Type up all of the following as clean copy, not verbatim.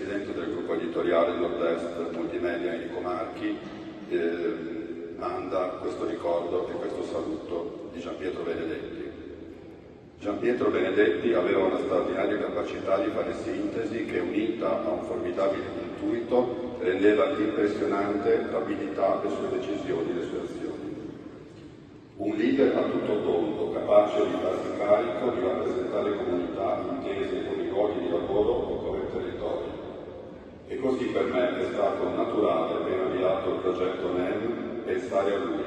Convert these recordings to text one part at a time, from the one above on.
presidente del gruppo editoriale Nord-Est Multimedia Enrico Marchi, manda questo ricordo e questo saluto di Gianpietro Benedetti. Gianpietro Benedetti aveva una straordinaria capacità di fare sintesi che, unita a un formidabile intuito, rendeva impressionante l'abilità delle sue decisioni e le sue azioni. Un leader a tutto tondo, capace di farsi carico, di rappresentare comunità intese come luoghi di lavoro o come territori. E così per me è stato naturale, appena avviato il progetto NEM, pensare a lui.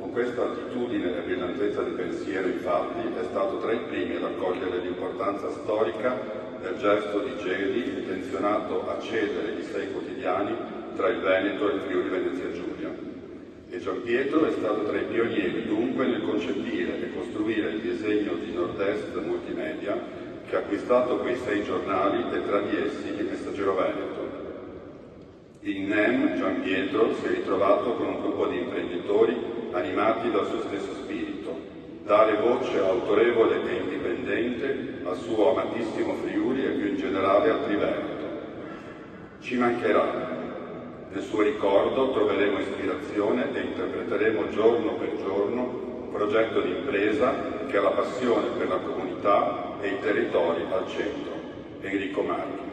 Con questa attitudine e brillantezza di pensiero, infatti, è stato tra i primi ad accogliere l'importanza storica del gesto di Gedi, intenzionato a cedere i 6 quotidiani tra il Veneto e il Friuli Venezia Giulia. E Gianpietro è stato tra i pionieri, dunque, nel concepire e costruire il disegno di Nord-Est Multimedia, che ha acquistato quei 6 giornali e tra di essi il Messaggero Veneto. In NEM Gianpietro si è ritrovato con un gruppo di imprenditori animati dal suo stesso spirito, dare voce autorevole e indipendente al suo amatissimo Friuli e più in generale al Triveneto. Ci mancherà. Nel suo ricordo troveremo ispirazione e interpreteremo giorno per giorno un progetto di impresa che ha la passione per la comunità e i territori al centro. Enrico Marchi.